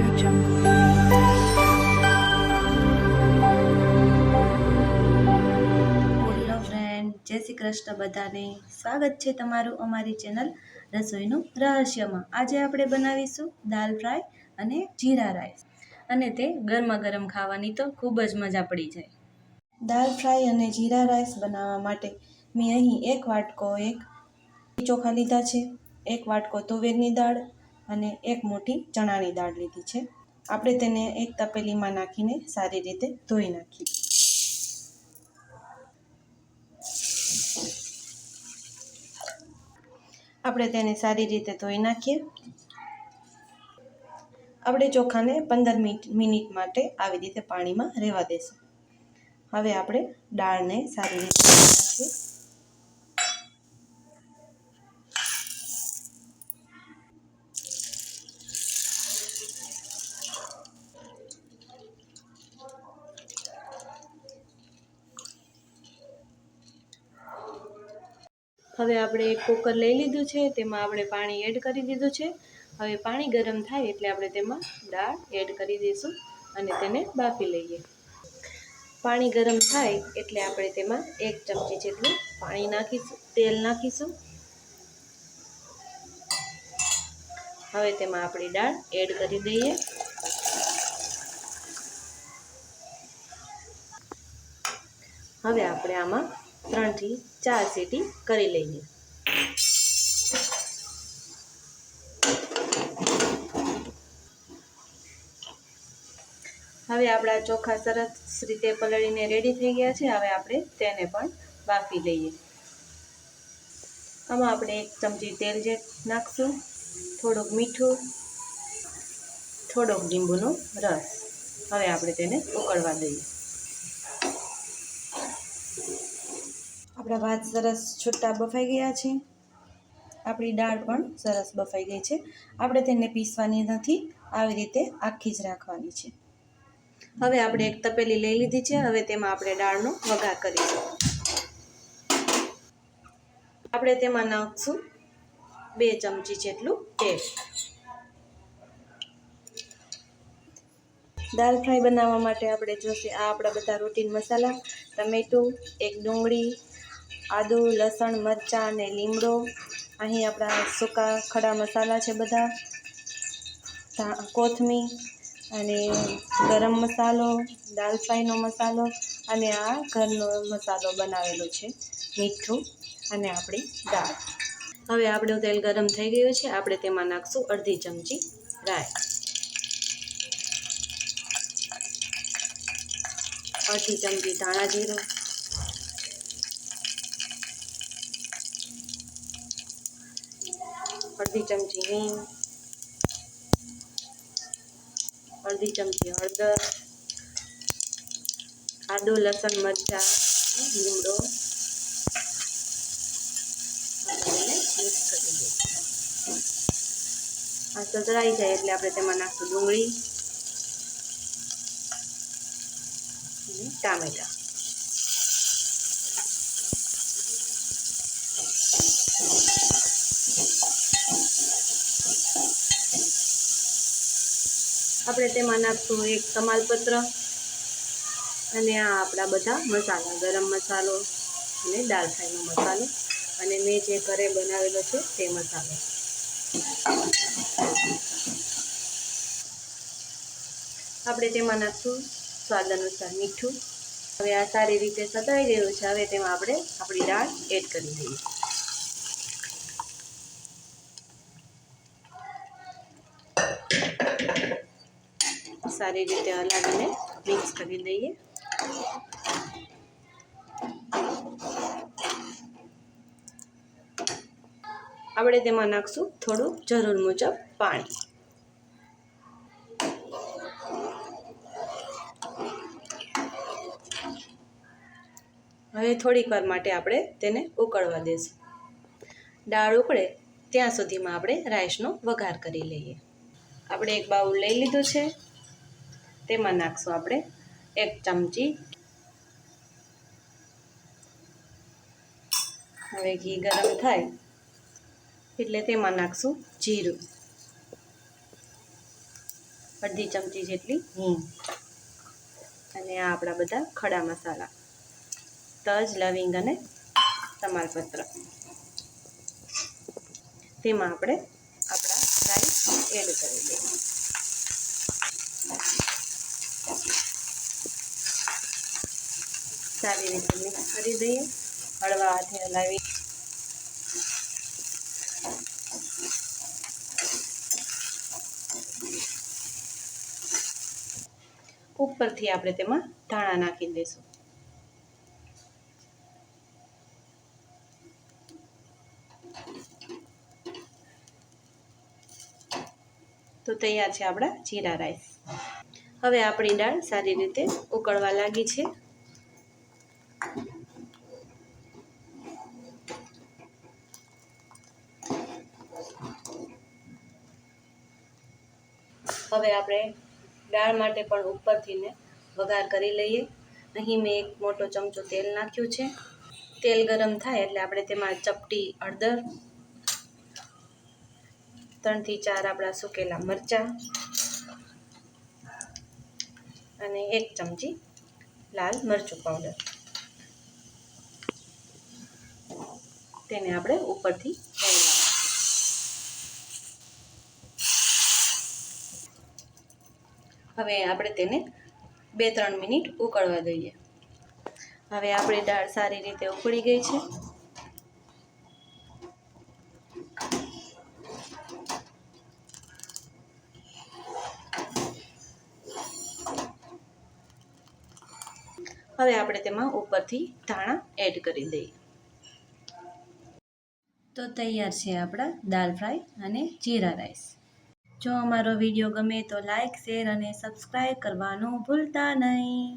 Audio Jungle. Hello friend, જય શ્રી કૃષ્ણ બધાને. સ્વાગત છે તમારું અમારી ચેનલ રસોઈનું રહસ્યમાં. આજે આપણે બનાવીશું દાલ ફ્રાય અને જીરા રાઈસ, અને તે ગરમા ગરમ ખાવાની તો ખૂબ જ મજા પડી જાય. દાલ ફ્રાય અને જીરા રાઈસ બનાવવા માટે મેં અહીં એક વાટકો ચોખા લીધા છે, એક વાટકો તુવેરની દાળ અને એક મોટી ચણાની દાળ લીધી છે. આપણે તેને એક તપેલીમાં નાખીને સારી રીતે ધોઈ નાખીએ. આપણે તેને સારી રીતે ધોઈ નાખીએ. આપણે ચોખાને 15 મિનિટ માટે આવી રીતે પાણીમાં રહેવા દેશું. હવે આપણે દાળને સારી રીતે ધોઈ નાખીએ. હવે આપણે એક કુકર લઈ લીધું છે, તેમાં આપણે પાણી એડ કરી દીધું છે. હવે પાણી ગરમ થાય એટલે આપણે તેમાં દાળ એડ કરી દઈશું અને તેને બાફી લઈએ. પાણી ગરમ થાય એટલે આપણે તેમાં 1 ચમચી જેટલું તેલ નાખીશું. હવે તેમાં આપણી દાળ એડ કરી દઈએ. હવે આપણે આમાં 3 થી 4 સીટી કરી લઈએ. હવે આપણા ચોખા સરસ રીતે પલળીને રેડી થઈ ગયા છે. હવે આપણે તેને પણ બાફી લઈએ. આમાં આપણે 1 ચમચી તેલ નાખશું, થોડુંક મીઠું, થોડોક લીંબુનો રસ. હવે આપણે તેને ઉકળવા દઈએ. આપણા ભાત સરસ છૂટા બફાઈ ગયા છે. આપણી દાળ પણ સરસ બફાઈ ગઈ છે. આપણે તેને પીસવાની નથી, આવી રીતે આખી જ રાખવાની છે. હવે આપણે એક તપેલી લઈ લીધી છે. હવે તેમાં આપણે દાળનો વઘાર કરીશું. આપણે તેમાં નાખશું 2 ચમચી જેટલું તેલ. દાલ ફ્રાય બનાવવા માટે આપણે જોશે આ આપણા બધા રૂટીન મસાલા: ટમેટું, 1 ડુંગળી, આદુ, લસણ, મરચાં અને લીમડો. અહીં આપણા સૂકા ખડા મસાલા છે બધા, કોથમીર અને ગરમ મસાલો, દાલ ફ્રાયનો મસાલો અને આ ઘરનો મસાલો બનાવેલો છે, મીઠું અને આપણી દાળ. હવે આપણું તેલ ગરમ થઈ ગયું છે. આપણે તેમાં નાખશું અડધી ચમચી રાઈ, અડધી ચમચી ધાણા જીરું, અડધી ચમચી હિંગ, અડધી ચમચી હળદર, આદુ, લસણ, મરચાં, લીમડો. મિક્સ કરી દઈશું. આ સતળાઈ જાય એટલે આપણે તેમાં નાખશું ડુંગળી અને ટામેટાં. આપણે તેમાં નાખશું 1 તમાલપત્ર અને આ આપણા બધા મસાલા, ગરમ મસાલો અને દાલ ફ્રાયનો મસાલો અને મેં જે ઘરે બનાવેલો છે તે મસાલો. આપણે તેમાં નાખશું સ્વાદ અનુસાર મીઠું. હવે આ સારી રીતે સતળાઈ ગયું છે. હવે તેમાં આપણે આપણી દાળ એડ કરી દઈએ. સારી રીતે હલાવીને મિક્સ કરી દઈએ. આપણે તેમાં નાખશું થોડું જરૂર મુજબ પાણી. હવે થોડીક વાર માટે આપણે તેને ઉકળવા દઈશું. દાળ ઉકળે ત્યાં સુધીમાં આપણે રાઈસનો વઘાર કરી લઈએ. આપણે એક બાઉલ લઈ લીધું છે. તેમાં નાખશું આપણે 1 ચમચી. હવે ઘી ગરમ થાય એટલે તેમાં નાખશું જીરું, અડધી ચમચી જેટલી હિંગ અને આ આપણા બધા ખડા મસાલા તજ, લવિંગ અને તમાલપત્ર. તેમાં આપણે આપણા રાઈસ એડ કરી દઈએ. સારી રીતે મિક્સ કરી દઈએ. હળવા હાથે હલાવી ઉપરથી આપણે તેમાં ધાણા નાખી દઈશું. તો તૈયાર છે આપણા જીરા રાઈસ. હવે આપણી દાળ સારી રીતે ઉકળવા લાગી છે. હવે આપણે દાળ માટે પણ ઉપરથી ને વઘાર કરી લઈએ. અહીં મેં એક મોટો ચમચો તેલ નાખ્યું છે. તેલ ગરમ થાય એટલે આપણે તેમાં ચપટી હળદર, 3 થી 4 આપણા સૂકેલા મરચાં અને 1 ચમચી લાલ મરચું પાવડર, તેને આપણે ઉપરથી રેડવાનું. હવે આપણે તેને 2-3 મિનિટ ઉકળવા દઈએ. હવે આપણી દાળ સારી રીતે ઉકળી ગઈ છે. હવે આપણે તેમાં ઉપરથી ધાણા એડ કરી દઈએ. તો તૈયાર છે આપણા દાલ ફ્રાય અને જીરા રાઈસ. જો અમારો વિડીયો ગમે તો લાઈક, શેર અને સબસ્ક્રાઈબ કરવાનું ભૂલતા નહીં.